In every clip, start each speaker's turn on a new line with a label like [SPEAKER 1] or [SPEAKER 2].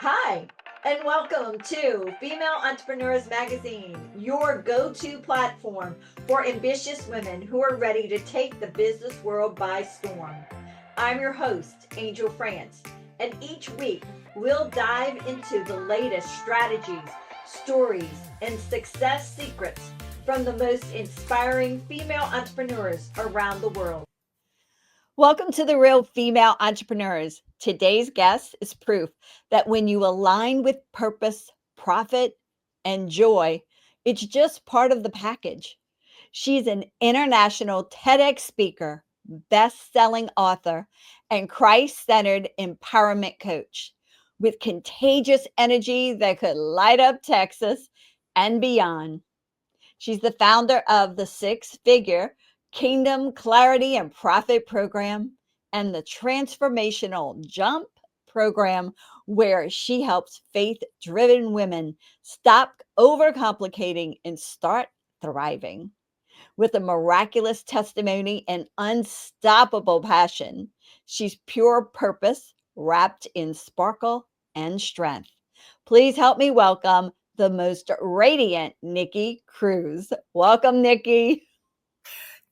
[SPEAKER 1] Hi, and welcome to Female Entrepreneurs Magazine, your go to platform for ambitious women who are ready to take the business world by storm. I'm your host, Angel France, and each week we'll dive into the latest strategies, stories, and success secrets from the most inspiring female entrepreneurs around the world. Welcome to the Real Female Entrepreneurs. Today's guest is proof that when you align with purpose, profit, and joy, it's just part of the package. She's an international TEDx speaker, best-selling author, and Christ-centered empowerment coach with contagious energy that could light up Texas and beyond. She's the founder of the six-figure Kingdom Clarity and Profit Program and the Transformational Jump Program, where she helps faith-driven women stop overcomplicating and start thriving. With a miraculous testimony and unstoppable passion, she's pure purpose wrapped in sparkle and strength. Please help me welcome the most radiant Nikki Cruz. Welcome, Nikki.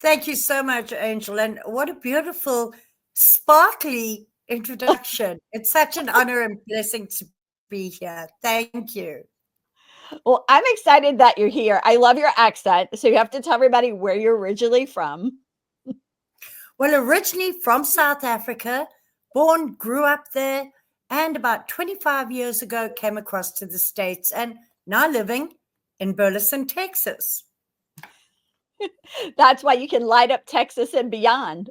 [SPEAKER 2] Thank you so much, Angel. And what a beautiful, sparkly introduction. It's such an honor and blessing to be here. Thank you.
[SPEAKER 1] Well, I'm excited that you're here. I love your accent. So you have to tell everybody where you're originally from.
[SPEAKER 2] Well, originally from South Africa, born, grew up there, and about 25 years ago came across to the States and now living in Burleson, Texas.
[SPEAKER 1] That's why you can light up Texas and beyond.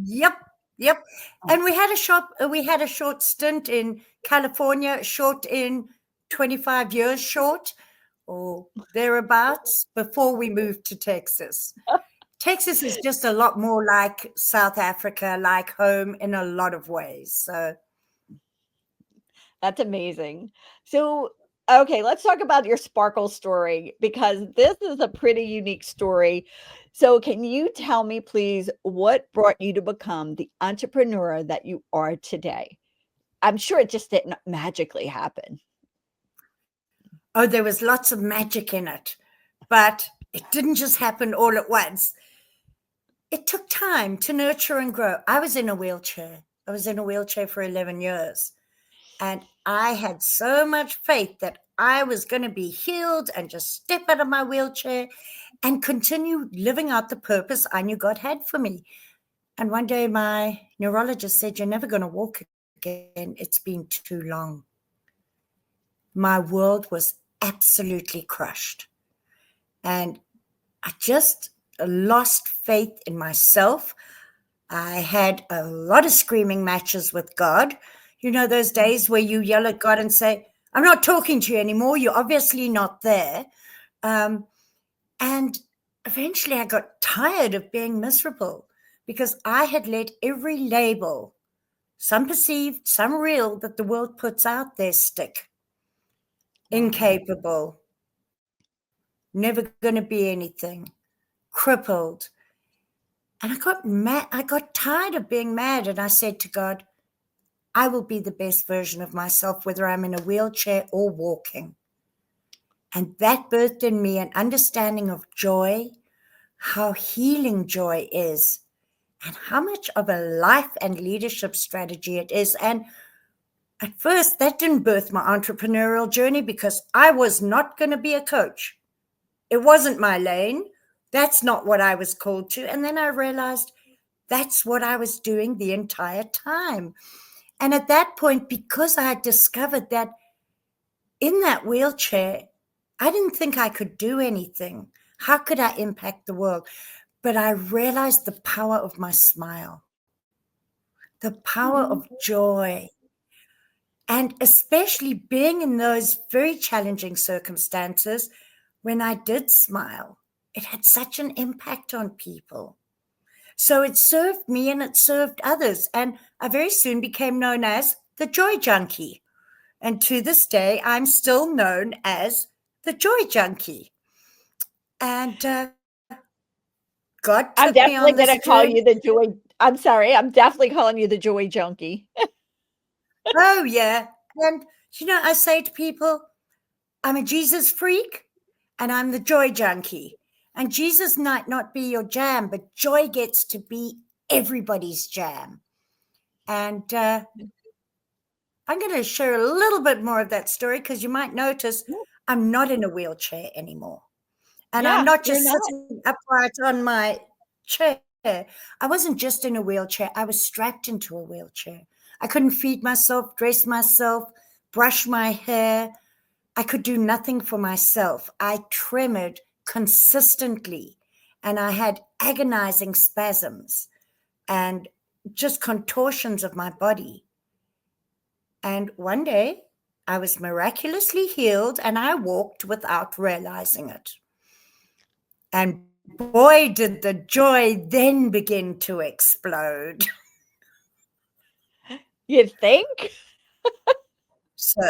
[SPEAKER 2] Yep. And we had a short stint in California, short in 25 years short or thereabouts before we moved to Texas. Texas is just a lot more like South Africa, like home in a lot of ways. So
[SPEAKER 1] that's amazing. So, okay, let's talk about your sparkle story because this is a pretty unique story. So, can you tell me, please, what brought you to become the entrepreneur that you are today? I'm sure it just didn't magically happen.
[SPEAKER 2] oh, there was lots of magic in it, but it didn't just happen all at once. It took time to nurture and grow. I was in a wheelchair. I was in a wheelchair for 11 years. And I had so much faith that I was going to be healed and just step out of my wheelchair and continue living out the purpose I knew God had for me. And one day my neurologist said, "You're never going to walk again. It's been too long." My world was absolutely crushed. And I just lost faith in myself. I had a lot of screaming matches with God. You know, those days where you yell at God and say, "I'm not talking to you anymore. You're obviously not there." And eventually I got tired of being miserable because I had let every label, some perceived, some real, that the world puts out there stick. Incapable, never going to be anything, crippled. And I got mad. I got tired of being mad. And I said to God, I will be the best version of myself, whether I'm in a wheelchair or walking. And that birthed in me an understanding of joy, how healing joy is, and how much of a life and leadership strategy it is. And at first, that didn't birth my entrepreneurial journey because I was not going to be a coach. It wasn't my lane. That's not what I was called to. And then I realized that's what I was doing the entire time. And at that point, because I had discovered that in that wheelchair, I didn't think I could do anything. How could I impact the world? But I realized the power of my smile, the power of joy. And especially being in those very challenging circumstances, when I did smile, it had such an impact on people. So it served me and it served others. And I very soon became known as the Joy Junkie. And to this day, I'm still known as the Joy Junkie. And God
[SPEAKER 1] I'm
[SPEAKER 2] took me on
[SPEAKER 1] definitely
[SPEAKER 2] this
[SPEAKER 1] going to call
[SPEAKER 2] journey.
[SPEAKER 1] you the joy. I'm sorry. I'm definitely calling you the joy junkie.
[SPEAKER 2] Oh, yeah. And, I say to people, I'm a Jesus freak and I'm the joy junkie. And Jesus might not be your jam, but joy gets to be everybody's jam. And I'm going to share a little bit more of that story because you might notice I'm not in a wheelchair anymore. And I'm
[SPEAKER 1] Yeah,
[SPEAKER 2] not
[SPEAKER 1] you're
[SPEAKER 2] just
[SPEAKER 1] not.
[SPEAKER 2] sitting upright on my chair. I wasn't just in a wheelchair, I was strapped into a wheelchair. I couldn't feed myself, dress myself, brush my hair. I could do nothing for myself. I tremored consistently and I had agonizing spasms and just contortions of my body. And one day I was miraculously healed and I walked without realizing it. And boy, did the joy then begin to explode.
[SPEAKER 1] You think?
[SPEAKER 2] So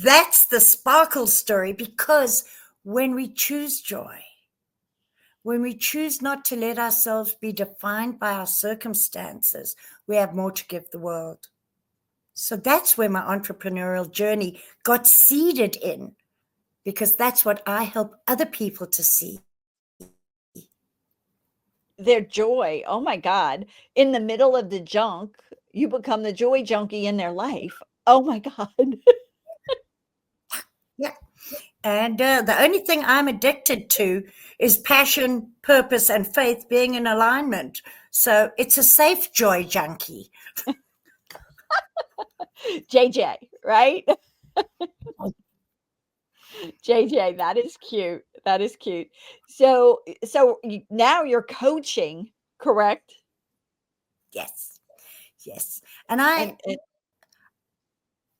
[SPEAKER 2] that's the sparkle story, because when we choose joy, when we choose not to let ourselves be defined by our circumstances, we have more to give the world. So that's where my entrepreneurial journey got seeded in, because that's what I help other people to see.
[SPEAKER 1] Their joy. Oh my God. In the middle of the junk, you become the joy junkie in their life. Oh my God.
[SPEAKER 2] Yeah. And the only thing I'm addicted to is passion, purpose, and faith being in alignment. So it's a safe joy junkie.
[SPEAKER 1] JJ, right? JJ, that is cute. That is cute. So now you're coaching, correct?
[SPEAKER 2] Yes. Yes. And I
[SPEAKER 1] And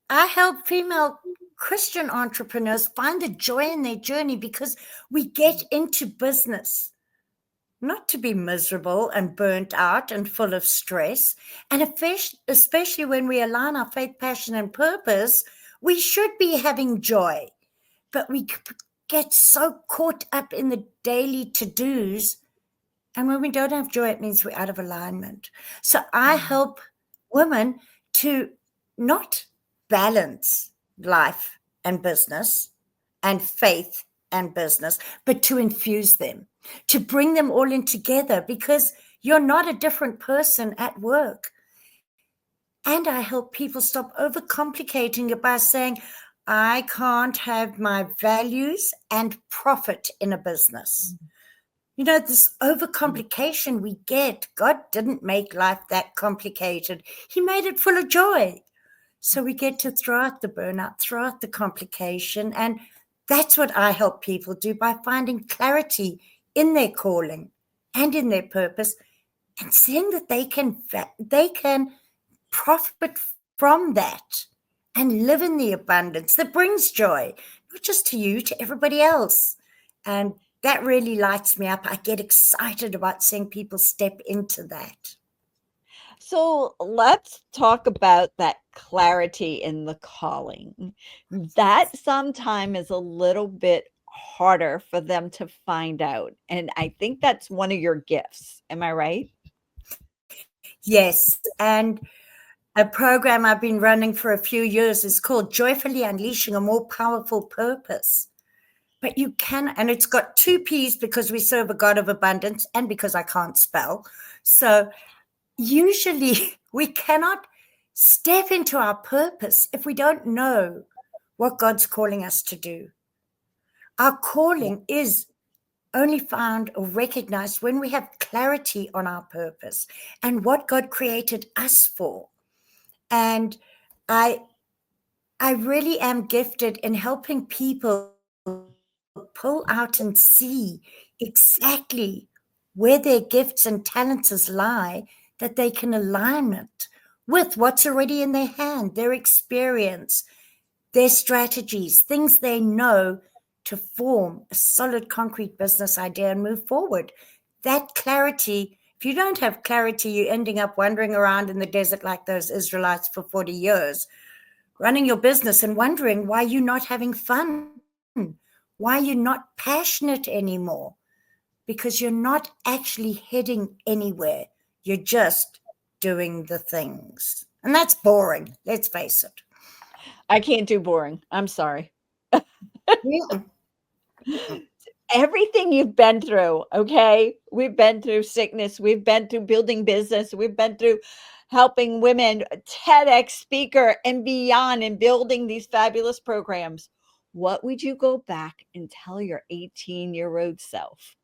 [SPEAKER 2] I help female Christian entrepreneurs find the joy in their journey, because we get into business not to be miserable and burnt out and full of stress. And especially when we align our faith, passion, and purpose, we should be having joy. But we get so caught up in the daily to-dos. And when we don't have joy, it means we're out of alignment. So I help women to not balance life and business and faith and business, but to infuse them, to bring them all in together, because you're not a different person at work. And I help people stop overcomplicating it by saying, I can't have my values and profit in a business. This overcomplication we get, God didn't make life that complicated. He made it full of joy. So we get to throw out the burnout, throw out the complication. And that's what I help people do, by finding clarity in their calling and in their purpose, and seeing that they can profit from that and live in the abundance that brings joy, not just to you, to everybody else. And that really lights me up. I get excited about seeing people step into that.
[SPEAKER 1] so let's talk about that clarity in the calling. That sometimes is a little bit harder for them to find out. And I think that's one of your gifts. Am I right?
[SPEAKER 2] Yes. And a program I've been running for a few years is called Joyfully Unleashing a More Powerful Purpose. But you can, and it's got 2 P's, because we serve a God of abundance and because I can't spell. So usually we cannot step into our purpose if we don't know what God's calling us to do. Our calling is only found or recognized when we have clarity on our purpose and what God created us for. And I really am gifted in helping people pull out and see exactly where their gifts and talents lie, that they can align it with what's already in their hand, their experience, their strategies, things they know, to form a solid concrete business idea and move forward. That clarity, if you don't have clarity, you're ending up wandering around in the desert like those Israelites for 40 years, running your business and wondering why you're not having fun, why you're not passionate anymore, because you're not actually heading anywhere. You're just doing the things. And that's boring. Let's face it.
[SPEAKER 3] I can't do boring. I'm sorry.
[SPEAKER 2] Yeah. Mm-mm.
[SPEAKER 3] Everything you've been through, okay? We've been through sickness, we've been through building business, we've been through helping women, TEDx speaker and beyond, and building these fabulous programs. What would you go back and tell your 18-year-old self?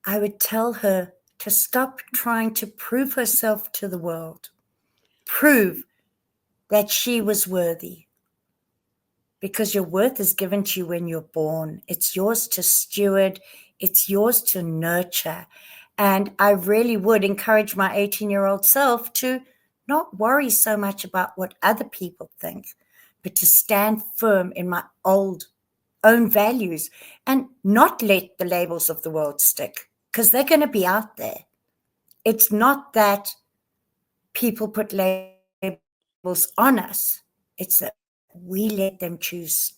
[SPEAKER 2] I would tell her to stop trying to prove herself to the world, prove that she was worthy, because your worth is given to you when you're born. It's yours to steward, it's yours to nurture. And I really would encourage my 18-year-old self to not worry so much about what other people think, but to stand firm in my own values and not let the labels of the world stick, because they're going to be out there. It's not that people put labels on us, it's that we let them choose.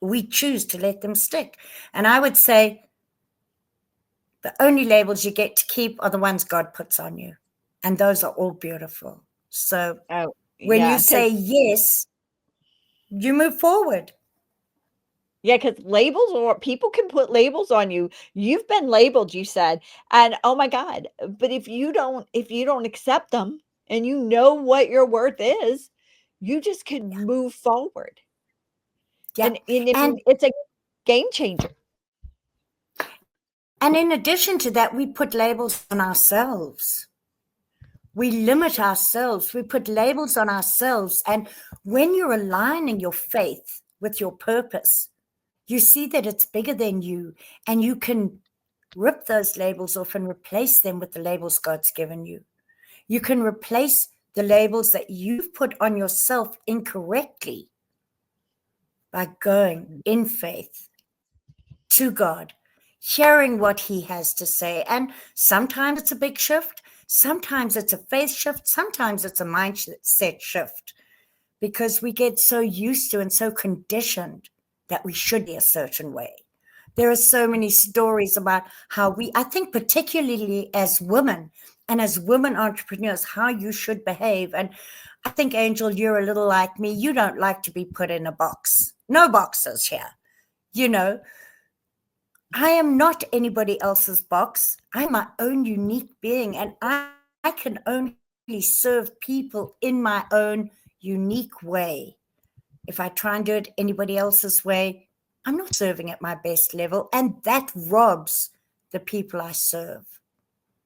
[SPEAKER 2] We choose to let them stick. And I would say the only labels you get to keep are the ones God puts on you. And those are all beautiful. So
[SPEAKER 3] Oh,
[SPEAKER 2] when you
[SPEAKER 3] yeah, because
[SPEAKER 2] say yes, you move forward.
[SPEAKER 3] yeah, because labels, or people can put labels on you. You've been labeled, you said, and oh my God, but if you don't accept them and you know what your worth is, you just
[SPEAKER 2] Yeah.
[SPEAKER 3] can move forward.
[SPEAKER 2] Yeah.
[SPEAKER 3] And I
[SPEAKER 2] And
[SPEAKER 3] mean, it's a game changer.
[SPEAKER 2] and in addition to that, we put labels on ourselves. We limit ourselves. We put labels on ourselves. And when you're aligning your faith with your purpose, you see that it's bigger than you, and you can rip those labels off and replace them with the labels God's given you. You can replace the labels that you've put on yourself incorrectly by going in faith to God, hearing what He has to say. And sometimes it's a big shift, sometimes it's a faith shift, sometimes it's a mindset shift, because we get so used to and so conditioned that we should be a certain way. There are so many stories about how I think particularly as women and as women entrepreneurs, how you should behave. And I think, Angel, you're a little like me. You don't like to be put in a box. No boxes here. You know, I am not anybody else's box. I'm my own unique being, and I can only serve people in my own unique way. If I try and do it anybody else's way, I'm not serving at my best level, and that robs the people I serve.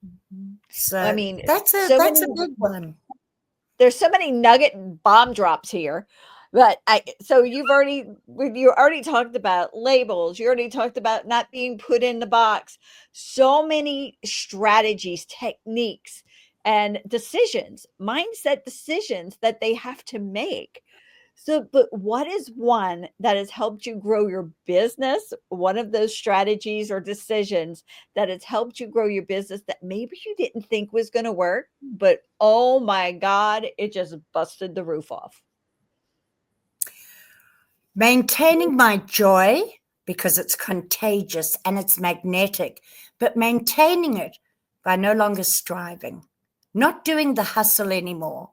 [SPEAKER 3] Mhm. I
[SPEAKER 2] So
[SPEAKER 3] mean, so
[SPEAKER 2] that's a
[SPEAKER 3] many
[SPEAKER 2] big one.
[SPEAKER 3] there's so many nugget and bomb drops here. But so you already talked about labels, you already talked about not being put in the box. So many strategies, techniques, and decisions, mindset decisions that they have to make. So, but what is one that has helped you grow your business? One of those strategies or decisions that has helped you grow your business that maybe you didn't think was going to work, but oh my God, it just busted the roof off.
[SPEAKER 2] Maintaining my joy, because it's contagious and it's magnetic, but maintaining it by no longer striving, not doing the hustle anymore,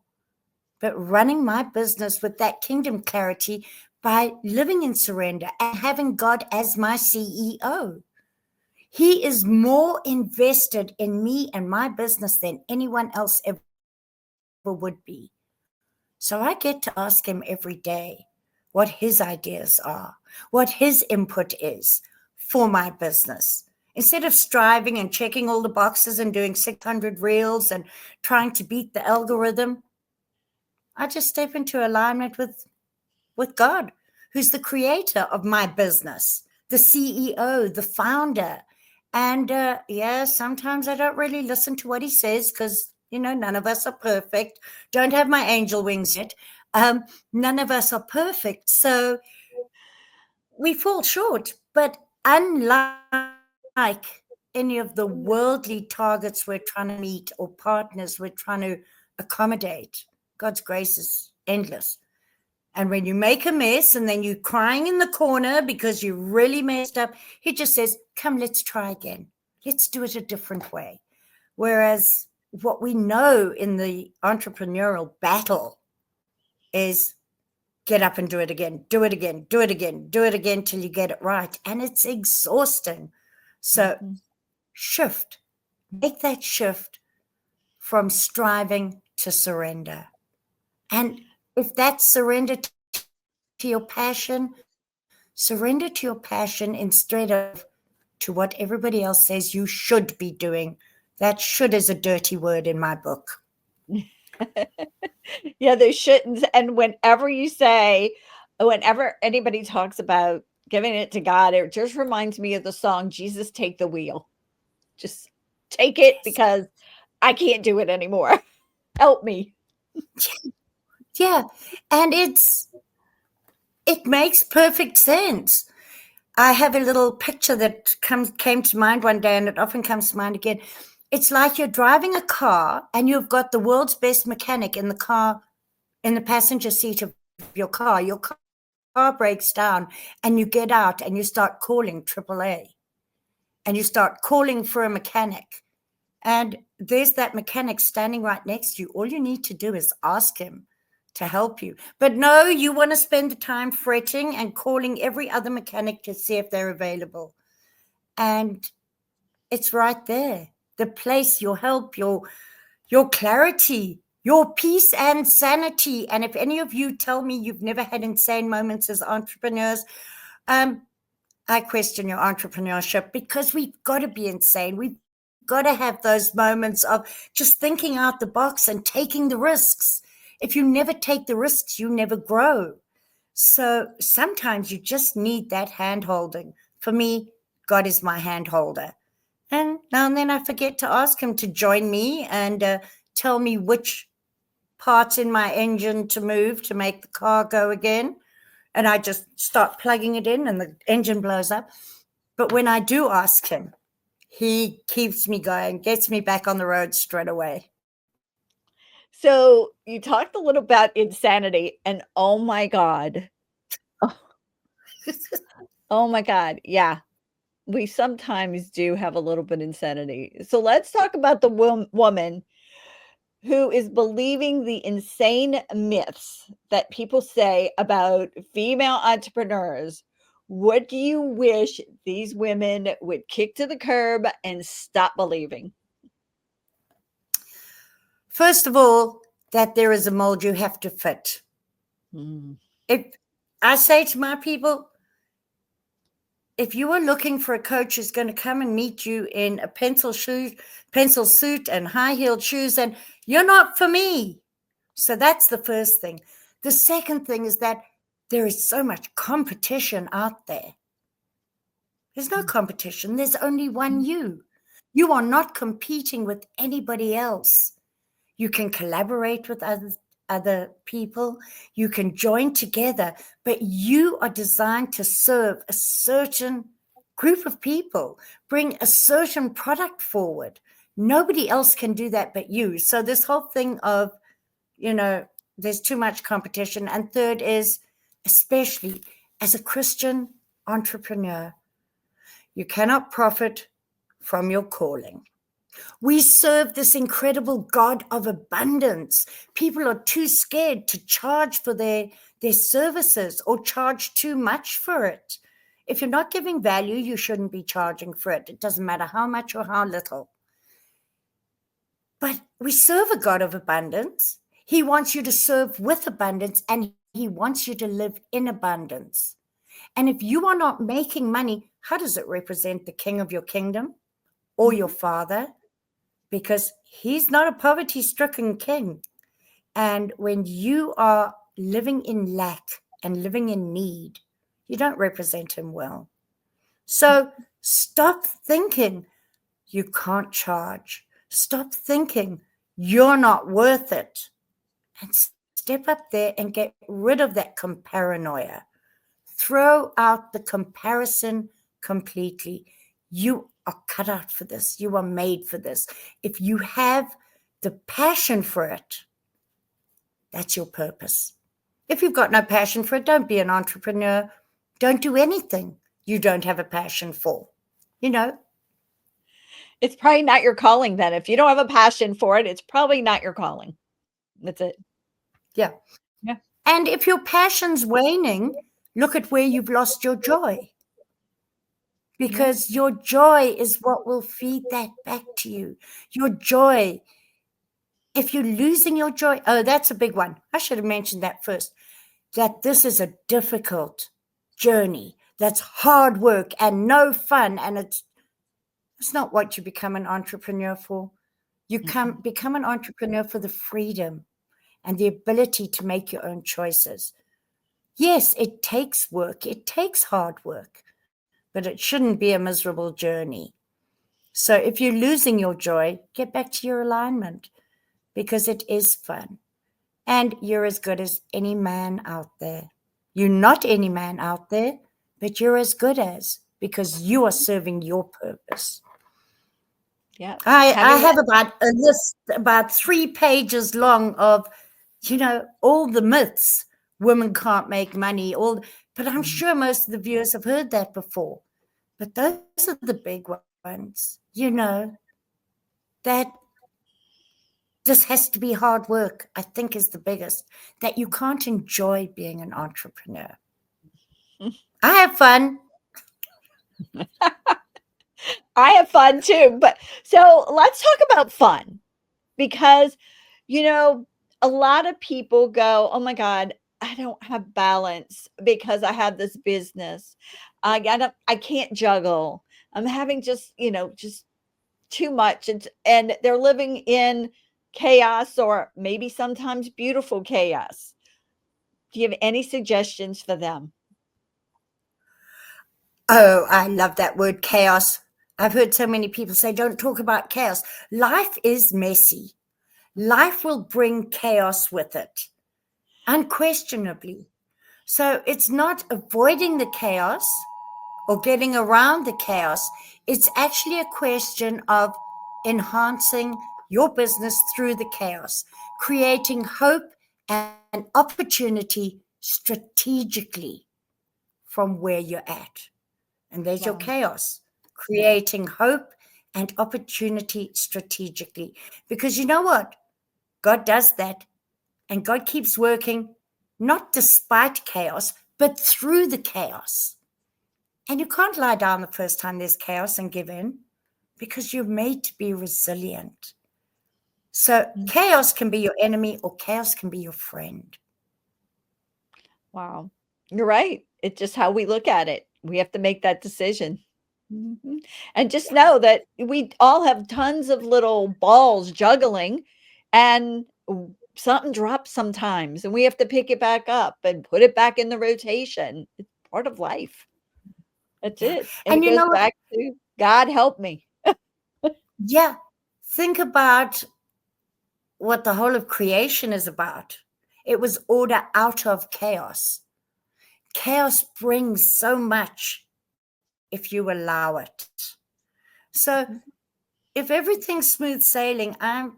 [SPEAKER 2] but running my business with that kingdom clarity by living in surrender and having God as my CEO. He is more invested in me and my business than anyone else ever would be. So I get to ask him every day what his ideas are, what his input is for my business. Instead of striving and checking all the boxes and doing 600 reels and trying to beat the algorithm, I just step into alignment with God, who's the creator of my business, the CEO, the founder. And yeah, sometimes I don't really listen to what he says because, none of us are perfect. Don't have my angel wings yet. None of us are perfect. So we fall short. But unlike any of the worldly targets we're trying to meet or partners we're trying to accommodate, God's grace is endless. And when you make a mess and then you're crying in the corner because you really messed up, he just says, come, let's try again. Let's do it a different way. Whereas what we know in the entrepreneurial battle is get up and do it again, do it again, do it again, do it again till you get it right. And it's exhausting. So shift, make that shift from striving to surrender. And if that's surrender to your passion, surrender to your passion instead of to what everybody else says you should be doing. That should is a dirty word in my book.
[SPEAKER 3] Yeah, they shouldn't. And whenever anybody talks about giving it to God, it just reminds me of the song, Jesus, Take the Wheel. Just take it because I can't do it anymore. Help me.
[SPEAKER 2] Yeah. And it makes perfect sense. I have a little picture that came to mind one day, and it often comes to mind again. It's like you're driving a car and you've got the world's best mechanic in the car, in the passenger seat of your car. Your car breaks down and you get out and you start calling AAA and you start calling for a mechanic. And there's that mechanic standing right next to you. All you need to do is ask him to help you. But no, you want to spend the time fretting and calling every other mechanic to see if they're available. And it's right there. The place, your help, your clarity, your peace and sanity. And if any of you tell me you've never had insane moments as entrepreneurs, I question your entrepreneurship, because we've got to be insane. We've got to have those moments of just thinking out the box and taking the risks. If you never take the risks, you never grow. So sometimes you just need that hand holding. For me, God is my hand holder. And now and then I forget to ask him to join me and tell me which parts in my engine to move to make the car go again. And I just start plugging it in and the engine blows up. But when I do ask him, he keeps me going, gets me back on the road straight away.
[SPEAKER 3] So you talked a little about insanity, and oh my God. Oh my God. Yeah. We sometimes do have a little bit of insanity. So let's talk about the woman who is believing the insane myths that people say about female entrepreneurs. What do you wish these women would kick to the curb and stop believing?
[SPEAKER 2] First of all, that there is a mold you have to fit. If I say to my people, if you are looking for a coach who's going to come and meet you in a pencil suit and high-heeled shoes, and you're not for me. So that's the first thing. The second thing is that there is so much competition out there. There's no competition. There's only one you. You are not competing with anybody else. You can collaborate with other people. You can join together, but you are designed to serve a certain group of people, bring a certain product forward. Nobody else can do that but you. So this whole thing of, there's too much competition. And third is, especially as a Christian entrepreneur, you cannot profit from your calling. We serve this incredible God of abundance. People are too scared to charge for their services or charge too much for it. If you're not giving value, you shouldn't be charging for it. It doesn't matter how much or how little. But we serve a God of abundance. He wants you to serve with abundance, and he wants you to live in abundance. And if you are not making money, how does it represent the king of your kingdom or your father? Because he's not a poverty-stricken king. And when you are living in lack and living in need, you don't represent him well. So stop thinking you can't charge. Stop thinking you're not worth it. And step up there and get rid of that paranoia. Throw out the comparison completely. You are cut out for this. You are made for this. If you have the passion for it, that's your purpose. If you've got no passion for it, don't be an entrepreneur. Don't do anything you don't have a passion for,
[SPEAKER 3] It's probably not your calling then. If you don't have a passion for it, it's probably not your calling. That's it.
[SPEAKER 2] Yeah.
[SPEAKER 3] Yeah.
[SPEAKER 2] And if your passion's waning, look at where you've lost your joy. Because your joy is what will feed that back to you. Your joy. If you're losing your joy, oh, that's a big one. I should have mentioned that first. That this is a difficult journey. That's hard work and no fun. And it's not what you become an entrepreneur for. You become an entrepreneur for the freedom and the ability to make your own choices. Yes, it takes work. It takes hard work, but it shouldn't be a miserable journey. So if you're losing your joy, get back to your alignment because it is fun. And you're as good as any man out there. You're not any man out there, but you're as good as because you are serving your purpose.
[SPEAKER 3] Yeah.
[SPEAKER 2] I have about a list about 3 pages long of, all the myths. Women can't make money, but I'm sure most of the viewers have heard that before. But those are the big ones, that this has to be hard work, I think is the biggest, that you can't enjoy being an entrepreneur. I have fun.
[SPEAKER 3] I have fun too. But so let's talk about fun because, a lot of people go, oh my God, I don't have balance because I have this business. I can't juggle. I'm having just too much. And they're living in chaos or maybe sometimes beautiful chaos. Do you have any suggestions for them?
[SPEAKER 2] Oh, I love that word, chaos. I've heard so many people say, don't talk about chaos. Life is messy. Life will bring chaos with it, unquestionably. So it's not avoiding the chaos or getting around the chaos. It's actually a question of enhancing your business through the chaos, creating hope and opportunity strategically from where you're at. And there's your chaos, creating hope and opportunity strategically. Because you know what? God does that. And God keeps working, not despite chaos, but through the chaos. And you can't lie down the first time there's chaos and give in because you're made to be resilient. So chaos can be your enemy or chaos can be your friend.
[SPEAKER 3] Wow. You're right. It's just how we look at it. We have to make that decision. Mhm. And just know that we all have tons of little balls juggling and something drops sometimes and we have to pick it back up and put it back in the rotation. It's part of life. That's
[SPEAKER 2] Yeah.
[SPEAKER 3] it. And
[SPEAKER 2] And
[SPEAKER 3] it
[SPEAKER 2] you
[SPEAKER 3] goes
[SPEAKER 2] know what?
[SPEAKER 3] back to God help me.
[SPEAKER 2] Yeah. Think about what the whole of creation is about. It was order out of chaos. Chaos brings so much if you allow it. So if everything's smooth sailing, I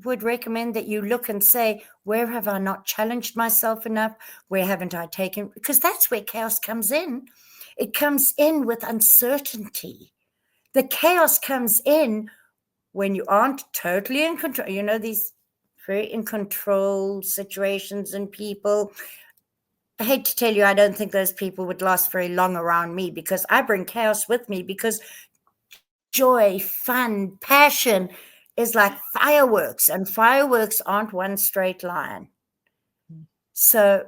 [SPEAKER 2] would recommend that you look and say, where have I not challenged myself enough? Where haven't I taken? Because that's where chaos comes in. It comes in with uncertainty. The chaos comes in when you aren't totally in control. These very in control situations and people. I hate to tell you, I don't think those people would last very long around me because I bring chaos with me because joy, fun, passion is like fireworks, and fireworks aren't one straight line. So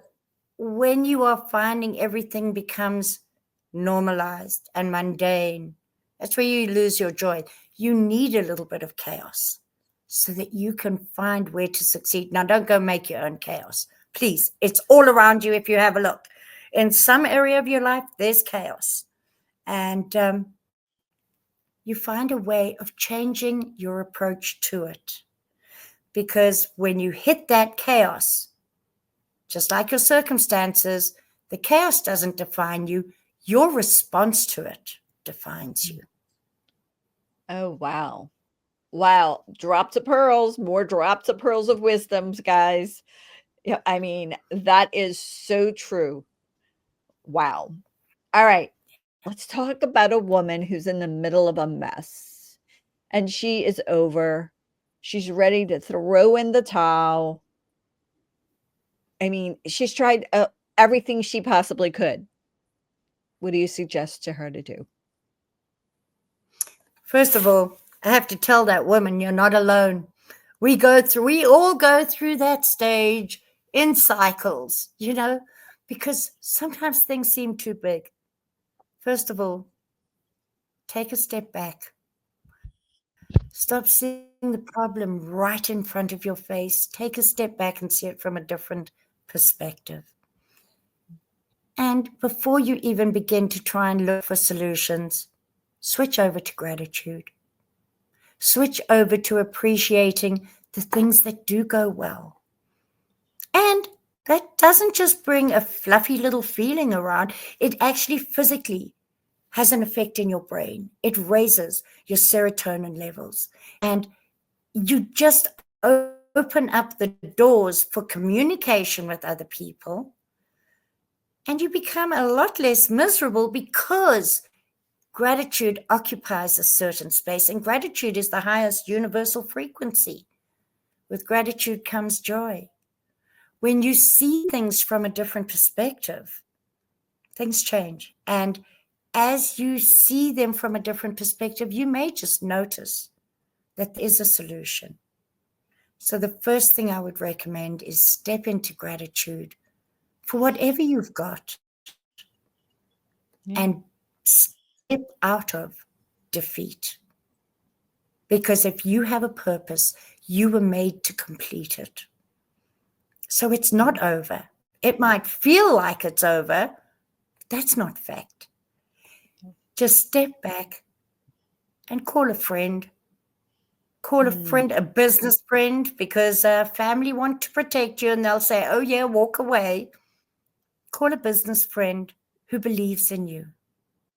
[SPEAKER 2] when you are finding everything becomes normalized and mundane, that's where you lose your joy. You need a little bit of chaos so that you can find where to succeed. Now, don't go make your own chaos. Please, it's all around you if you have a look. In some area of your life, there's chaos. And you find a way of changing your approach to it. Because when you hit that chaos, just like your circumstances, the chaos doesn't define you. Your response to it defines you.
[SPEAKER 3] Oh, wow. Wow. Drops of pearls, more drops of pearls of wisdoms, guys. Yeah, I mean, that is so true. Wow. All right. Let's talk about a woman who's in the middle of a mess. and she is over. She's ready to throw in the towel. I mean, she's tried everything she possibly could. What do you suggest to her to do?
[SPEAKER 2] First of all, I have to tell that woman you're not alone. We all go through that stage in cycles, because sometimes things seem too big. First of all, take a step back. Stop seeing the problem right in front of your face. Take a step back and see it from a different perspective. And before you even begin to try and look for solutions, switch over to gratitude. Switch over to appreciating the things that do go well. And that doesn't just bring a fluffy little feeling around, it actually physically has an effect in your brain. It raises your serotonin levels. And you just open up the doors for communication with other people. And you become a lot less miserable because gratitude occupies a certain space. And gratitude is the highest universal frequency. With gratitude comes joy. When you see things from a different perspective, things change. And as you see them from a different perspective, you may just notice that there is a solution. So the first thing I would recommend is step into gratitude for whatever you've got and step out of defeat. Because if you have a purpose, you were made to complete it. So it's not over. It might feel like it's over. But that's not fact. Just step back and call a friend. Call a friend, a business friend, because family want to protect you and they'll say, oh yeah, walk away. Call a business friend who believes in you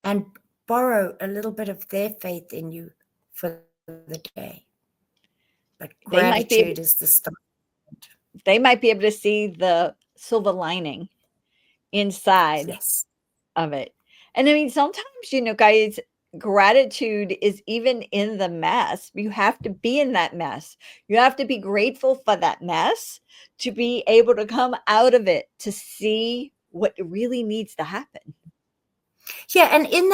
[SPEAKER 2] and borrow a little bit of their faith in you for the day. But gratitude is the start.
[SPEAKER 3] They might be able to see the silver lining inside of it. And I mean, sometimes, guys, gratitude is even in the mess. You have to be in that mess. You have to be grateful for that mess to be able to come out of it, to see what really needs to happen.
[SPEAKER 2] Yeah, and in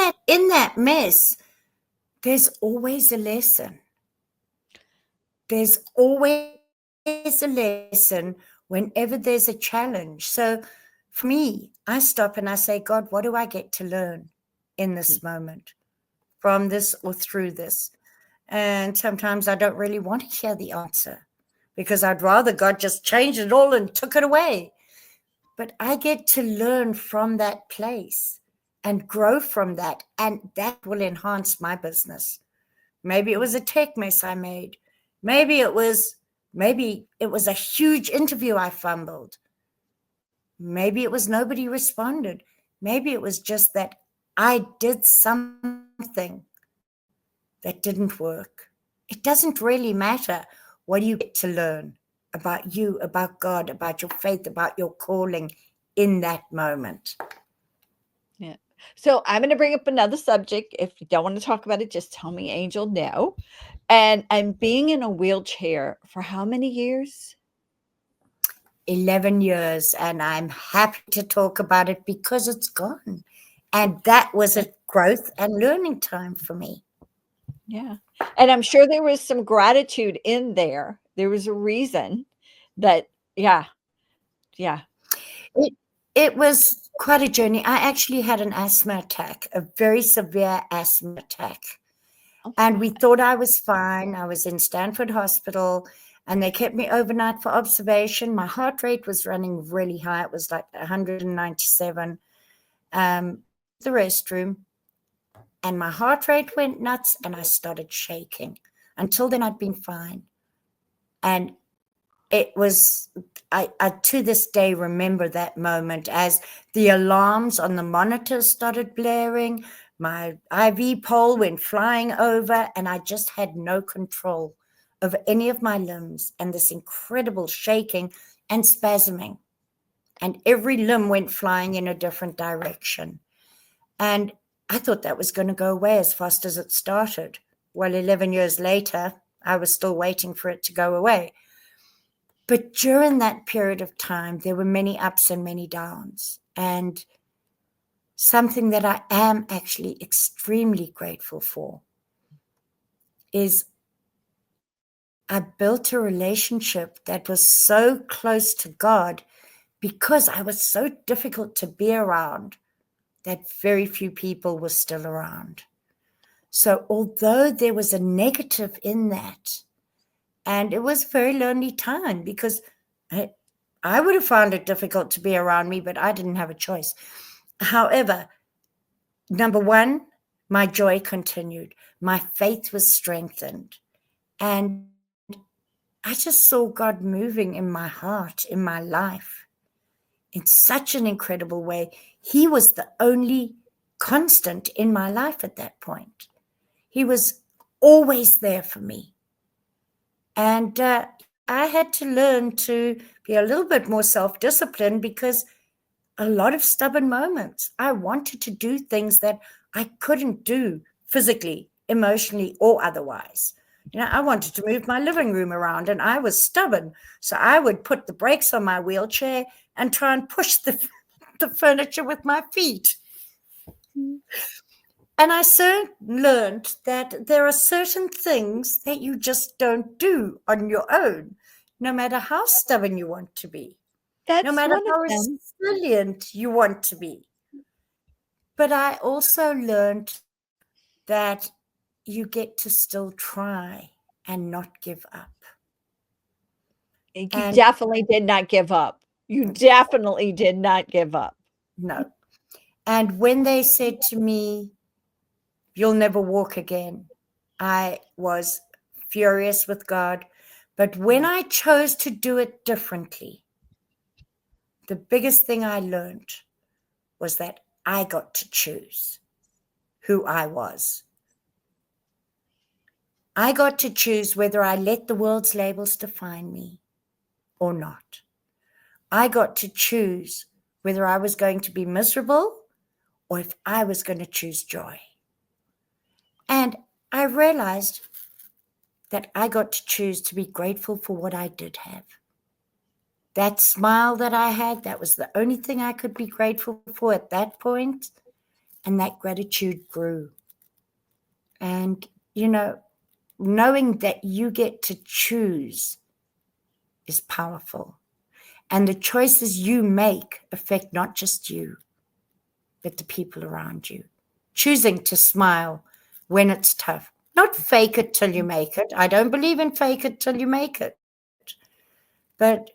[SPEAKER 2] that mess, there's always a lesson. There's always a lesson whenever there's a challenge. So for me, I stop and I say, God, what do I get to learn in this moment from this or through this? And sometimes I don't really want to hear the answer because I'd rather God just changed it all and took it away. But I get to learn from that place and grow from that. And that will enhance my business. Maybe it was a tech mess I made. Maybe it was a huge interview I fumbled. Maybe it was nobody responded. Maybe it was just that I did something that didn't work. It doesn't really matter. What do you get to learn about you, about God, about your faith, about your calling in that moment?
[SPEAKER 3] Yeah. So I'm going to bring up another subject. If you don't want to talk about it, just tell me, Angel, no. And I'm being in a wheelchair for how many years?
[SPEAKER 2] 11 years. And I'm happy to talk about it because it's gone. And that was a growth and learning time for me.
[SPEAKER 3] Yeah. And I'm sure there was some gratitude in there. There was a reason that, yeah.
[SPEAKER 2] It was quite a journey. I actually had an asthma attack, a very severe asthma attack. And we thought I was fine. I was in Stanford Hospital and they kept me overnight for observation. My heart rate was running really high. It was like 197. The restroom. And my heart rate went nuts and I started shaking. Until then, I'd been fine. And it was, I to this day remember that moment as the alarms on the monitors started blaring. My IV pole went flying over and I just had no control over any of my limbs and this incredible shaking and spasming. And every limb went flying in a different direction. And I thought that was going to go away as fast as it started. well, 11 years later, I was still waiting for it to go away. But during that period of time, there were many ups and many downs. And something that I am actually extremely grateful for is I built a relationship that was so close to God because I was so difficult to be around that very few people were still around. So although there was a negative in that, and it was a very lonely time because I would have found it difficult to be around me, but I didn't have a choice. However, number one, my joy continued. My faith was strengthened. And I just saw God moving in my heart, in my life, in such an incredible way. He was the only constant in my life at that point. He was always there for me. And I had to learn to be a little bit more self-disciplined because a lot of stubborn moments. I wanted to do things that I couldn't do physically, emotionally, or otherwise. I wanted to move my living room around, and I was stubborn. So I would put the brakes on my wheelchair and try and push the furniture with my feet. And I soon learned that there are certain things that you just don't do on your own, no matter how stubborn you want to be, no
[SPEAKER 3] That's
[SPEAKER 2] matter
[SPEAKER 3] one
[SPEAKER 2] how
[SPEAKER 3] of them.
[SPEAKER 2] resilient you want to be. But I also learned that you get to still try and not give up.
[SPEAKER 3] You
[SPEAKER 2] And
[SPEAKER 3] definitely did not give up. You definitely did not give up.
[SPEAKER 2] no. And when they said to me, "You'll never walk again," I was furious with God. But when I chose to do it differently, the biggest thing I learned was that I got to choose who I was. I got to choose whether I let the world's labels define me or not. I got to choose whether I was going to be miserable or if I was going to choose joy. And I realized that I got to choose to be grateful for what I did have. That smile that I had, that was the only thing I could be grateful for at that point. And that gratitude grew. And, knowing that you get to choose is powerful. And the choices you make affect not just you, but the people around you. Choosing to smile when it's tough. Not fake it till you make it. I don't believe in fake it till you make it. But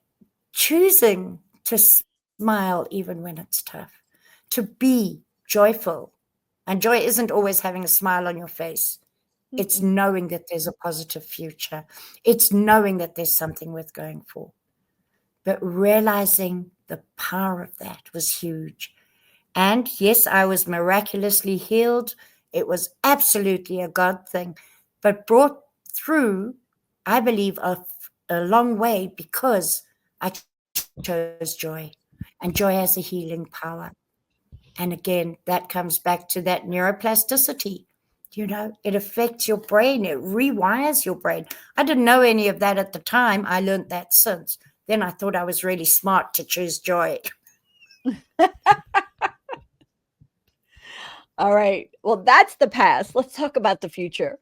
[SPEAKER 2] choosing to smile even when it's tough. To be joyful. And joy isn't always having a smile on your face. It's knowing that there's a positive future. It's knowing that there's something worth going for. But realizing the power of that was huge. And yes, I was miraculously healed. It was absolutely a God thing, but brought through, I believe, a long way because I chose joy. And joy has a healing power. And again, that comes back to that neuroplasticity. It affects your brain. It rewires your brain. I didn't know any of that at the time. I learned that since. Then I thought I was really smart to choose joy.
[SPEAKER 3] All right. Well, that's the past. Let's talk about the future.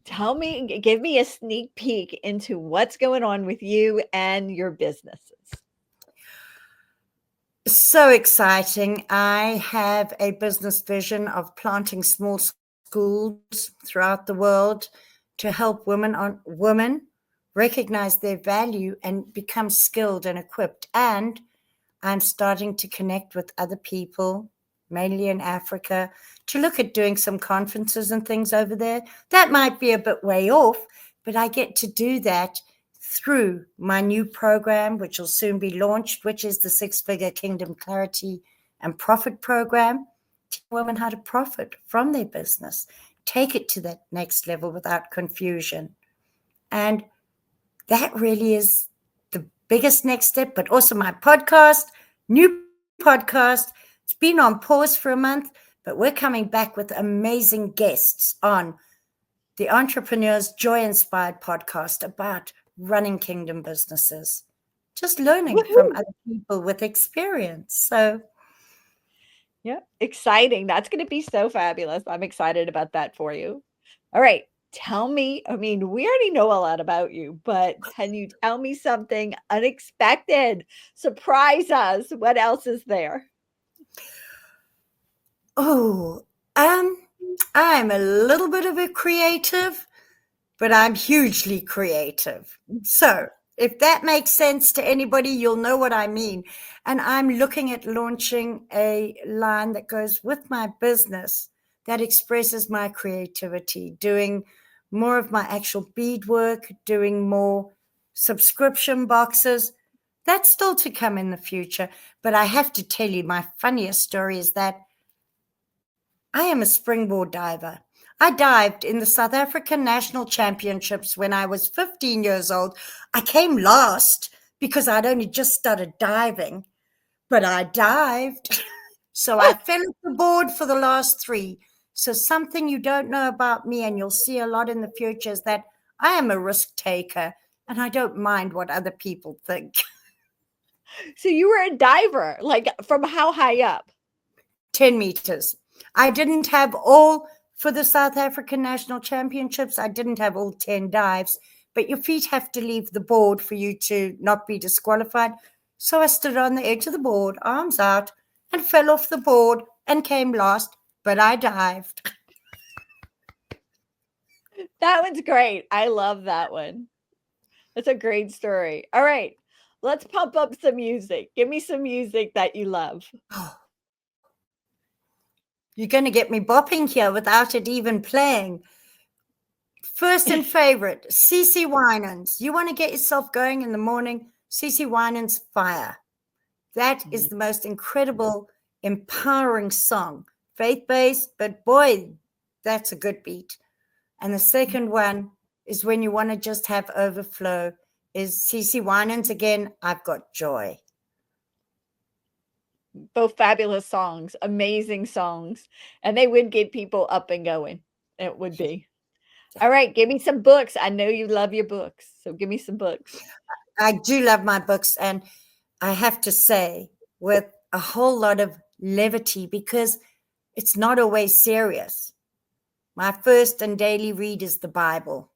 [SPEAKER 3] Give me a sneak peek into what's going on with you and your businesses.
[SPEAKER 2] So exciting. I have a business vision of planting small schools throughout the world to help women recognize their value and become skilled and equipped. And I'm starting to connect with other people, mainly in Africa, to look at doing some conferences and things over there. That might be a bit way off, but I get to do that through my new program, which will soon be launched, which is the 6-Figure Kingdom Clarity and Profit Program. Teach women how to profit from their business, take it to that next level without confusion. And that really is the biggest next step, but also my podcast, new podcast. It's been on pause for a month, but we're coming back with amazing guests on the Entrepreneur's Joy Inspired podcast about running kingdom businesses, just learning from
[SPEAKER 3] Woohoo!
[SPEAKER 2] other people with experience. So,
[SPEAKER 3] Yeah, exciting. That's going to be so fabulous. I'm excited about that for you. All right. Tell me, I mean, we already know a lot about you, but can you tell me something unexpected? Surprise us. What else is there?
[SPEAKER 2] oh, I'm a little bit of a creative, but I'm hugely creative. So, if that makes sense to anybody, you'll know what I mean. And I'm looking at launching a line that goes with my business that expresses my creativity, doing more of my actual beadwork, doing more subscription boxes. That's still to come in the future. But I have to tell you, my funniest story is that I am a springboard diver. I dived in the South African National Championships when I was 15 years old. I came last because I'd only just started diving, but I dived. So I fell off the board for the last three. So something you don't know about me, and you'll see a lot in the future, is that I am a risk taker and I don't mind what other people think.
[SPEAKER 3] So you were a diver, like from how high up?
[SPEAKER 2] 10 meters. I didn't have all for the South African National Championships. I didn't have all 10 dives, but your feet have to leave the board for you to not be disqualified. So I stood on the edge of the board, arms out, and fell off the board and came last, but I dived.
[SPEAKER 3] That one's great. I love that one. That's a great story. All right. Let's pump up some music. Give me some music that you love.
[SPEAKER 2] You're going to get me bopping here without it even playing. First and favorite, CeCe Winans. You want to get yourself going in the morning? CeCe Winans' Fire. That is the most incredible, empowering song. Faith-based, but boy, that's a good beat. And the second one is when you want to just have overflow, is CeCe Winans again, I've Got Joy.
[SPEAKER 3] Both fabulous songs, amazing songs, and they would get people up and going. It would be. All right, give me some books. I know you love your books, so give me some books.
[SPEAKER 2] I do love my books, and I have to say, with a whole lot of levity, because it's not always serious. My first and daily read is the Bible.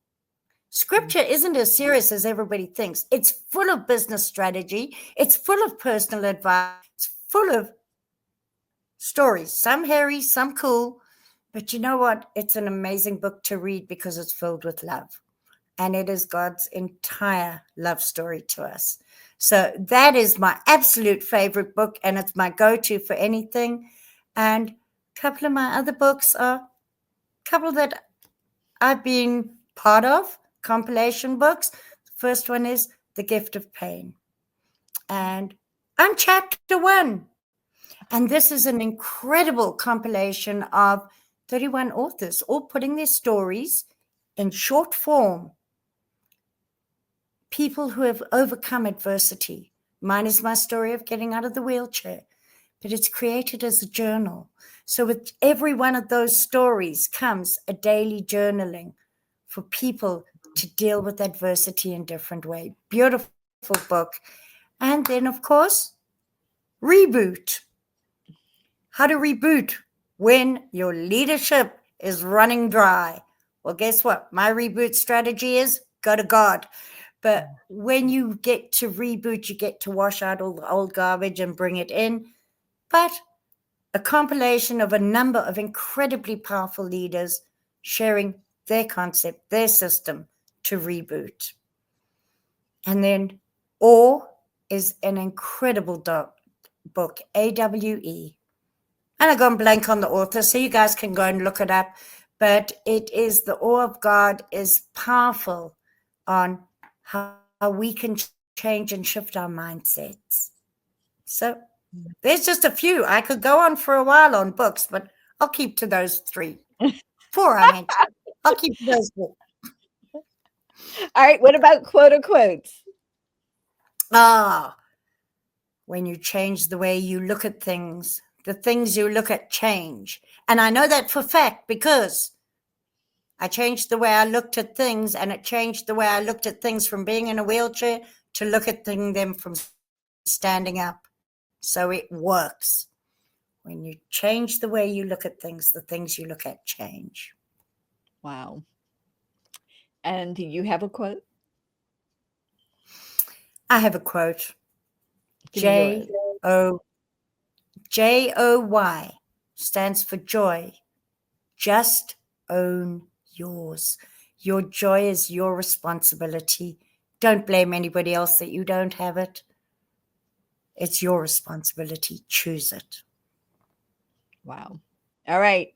[SPEAKER 2] Scripture isn't as serious as everybody thinks. It's full of business strategy. It's full of personal advice. It's full of stories, some hairy, some cool. But you know what? It's an amazing book to read because it's filled with love. And it is God's entire love story to us. So that is my absolute favorite book, and it's my go-to for anything. And a couple of my other books are a couple that I've been part of, compilation books. The first one is The Gift of Pain. And I'm chapter 1. And this is an incredible compilation of 31 authors, all putting their stories in short form. People who have overcome adversity. Mine is my story of getting out of the wheelchair, but it's created as a journal. So with every one of those stories comes a daily journaling for people to deal with adversity in different ways. Beautiful book. And then, of course, Reboot. How to reboot when your leadership is running dry. Well, guess what? My reboot strategy is go to God. But when you get to reboot, you get to wash out all the old garbage and bring it in. But a compilation of a number of incredibly powerful leaders sharing their concept, their system to reboot. And then Awe is an incredible book, AWE. And I gone blank on the author, so you guys can go and look it up. But it is the awe of God is powerful on how we can change and shift our mindsets. So there's just a few. I could go on for a while on books, but I'll keep to those 3. 4, I meant. I'll keep to those 4.
[SPEAKER 3] All right, what about quote unquotes?
[SPEAKER 2] When you change the way you look at things, the things you look at change. And I know that for fact because I changed the way I looked at things, and it changed the way I looked at things from being in a wheelchair to look at them from standing up. So it works. When you change the way you look at things, the things you look at change.
[SPEAKER 3] Wow. And do you have a quote?
[SPEAKER 2] I have a quote.
[SPEAKER 3] Give me yours.
[SPEAKER 2] Joy stands for joy. Just own yours. Your joy is your responsibility. Don't blame anybody else that you don't have it. It's your responsibility. Choose it.
[SPEAKER 3] Wow. All right.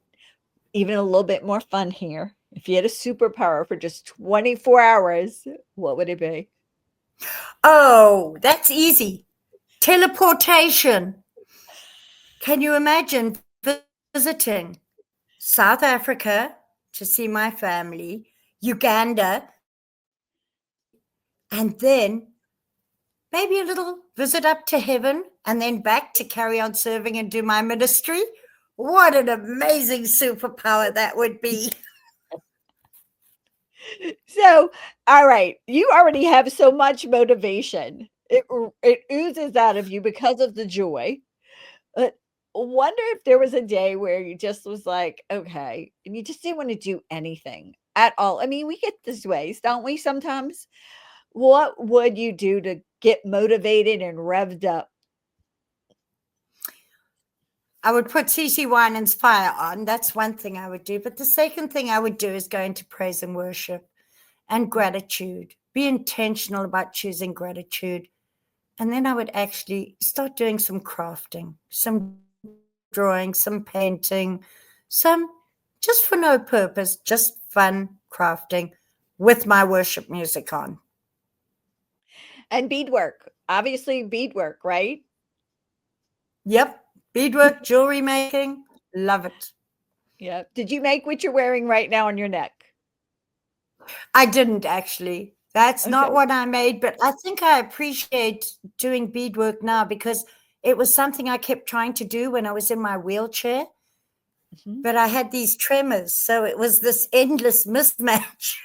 [SPEAKER 3] Even a little bit more fun here. If you had a superpower for just 24 hours, what would it be?
[SPEAKER 2] Oh, that's easy. Teleportation. Can you imagine visiting South Africa to see my family, Uganda, and then maybe a little visit up to heaven and then back to carry on serving and do my ministry? What an amazing superpower that would be.
[SPEAKER 3] So, all right, you already have so much motivation. It oozes out of you because of the joy. But wonder if there was a day where you just was like, okay, and you just didn't want to do anything at all. I mean, we get this ways, don't we, sometimes? What would you do to get motivated and revved up?
[SPEAKER 2] I would put CC Winans Fire on. That's one thing I would do. But the second thing I would do is go into praise and worship and gratitude. Be intentional about choosing gratitude. And then I would actually start doing some crafting, some drawing, some painting, some just for no purpose, just fun crafting with my worship music on.
[SPEAKER 3] And beadwork, obviously beadwork, right?
[SPEAKER 2] Yep. Beadwork, jewelry making, love it.
[SPEAKER 3] Yeah. Did you make what you're wearing right now on your neck?
[SPEAKER 2] I didn't actually. That's not
[SPEAKER 3] Okay.
[SPEAKER 2] what I made, but I think I appreciate doing beadwork now because it was something I kept trying to do when I was in my wheelchair,
[SPEAKER 3] Mhm.
[SPEAKER 2] but I had these tremors. So it was this endless mismatch.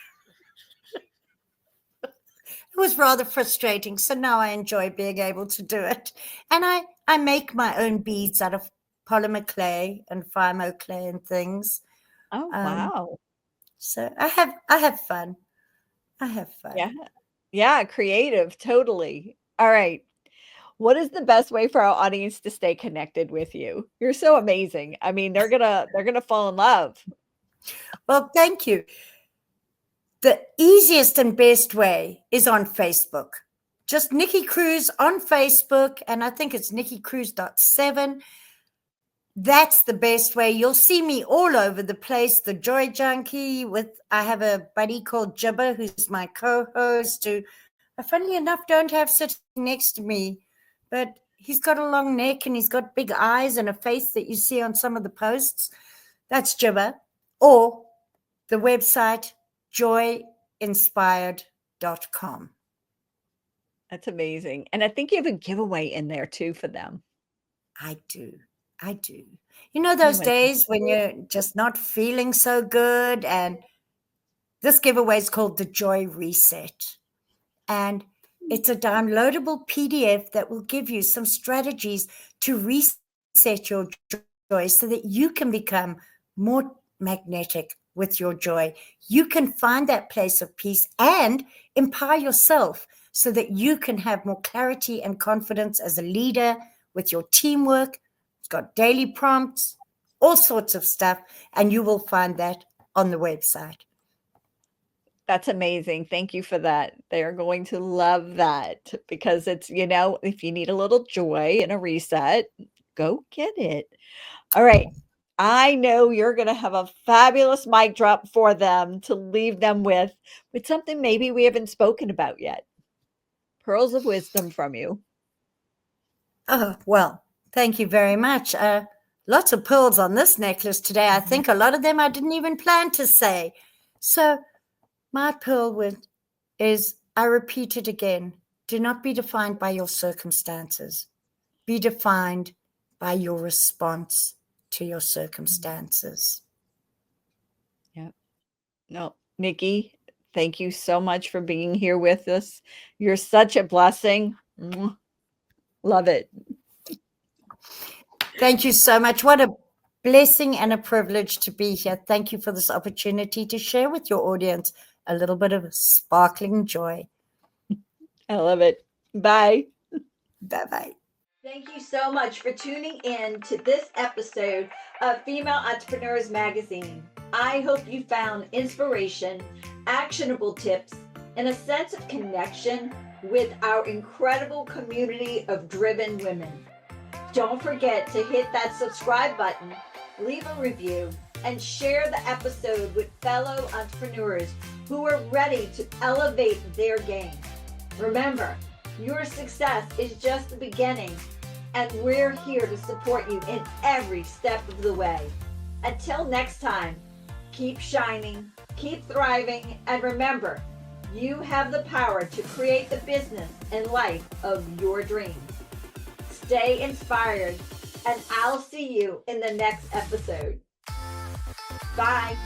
[SPEAKER 2] It was rather frustrating. So now I enjoy being able to do it. And I make my own beads out of polymer clay and Fimo clay and things.
[SPEAKER 3] Oh,
[SPEAKER 2] Um,
[SPEAKER 3] wow.
[SPEAKER 2] so I have fun. I have fun.
[SPEAKER 3] Yeah. Yeah, creative, totally. All right. What is the best way for our audience to stay connected with you? You're so amazing. I mean, they're gonna fall in love.
[SPEAKER 2] Well, thank you. The easiest and best way is on Facebook. Just Nikki Cruz on Facebook, and I think it's nikkicruz.7. That's the best way. You'll see me all over the place. The Joy Junkie I have a buddy called Jibber, who's my co-host, who I, funnily enough, don't have sitting next to me, but he's got a long neck and he's got big eyes and a face that you see on some of the posts. That's Jibber. Or the website, joyinspired.com.
[SPEAKER 3] That's amazing. And I think you have a giveaway in there too for them.
[SPEAKER 2] I do. You know
[SPEAKER 3] You
[SPEAKER 2] those
[SPEAKER 3] want
[SPEAKER 2] days when you're just not feeling so good, and this giveaway is called the Joy Reset. And it's a downloadable PDF that will give you some strategies to reset your joy so that you can become more magnetic with your joy. You can find that place of peace and empower yourself so that you can have more clarity and confidence as a leader with your teamwork. It's got daily prompts, all sorts of stuff, and you will find that on the website.
[SPEAKER 3] That's amazing. Thank you for that. They're going to love that because it's, if you need a little joy and a reset, go get it. All right. I know you're going to have a fabulous mic drop for them to leave them with something maybe we haven't spoken about yet. Pearls of wisdom from you.
[SPEAKER 2] Oh, well, thank you very much. Lots of pearls on this necklace today. I think a lot of them I didn't even plan to say. So my pearl is, I repeat it again, do not be defined by your circumstances. Be defined by your response to your circumstances.
[SPEAKER 3] Yeah. No, Nikki, thank you so much for being here with us. You're such a blessing. Mwah. Love it.
[SPEAKER 2] Thank you so much. What a blessing and a privilege to be here. Thank you for this opportunity to share with your audience a little bit of sparkling joy.
[SPEAKER 3] I love it. Bye.
[SPEAKER 2] Bye-bye.
[SPEAKER 1] Thank you so much for tuning in to this episode of Female Entrepreneurs Magazine. I hope you found inspiration, actionable tips, and a sense of connection with our incredible community of driven women. Don't forget to hit that subscribe button, leave a review, and share the episode with fellow entrepreneurs who are ready to elevate their game. Remember, your success is just the beginning, and we're here to support you in every step of the way. Until next time, keep shining, keep thriving, and remember, you have the power to create the business and life of your dreams. Stay inspired, and I'll see you in the next episode. Bye.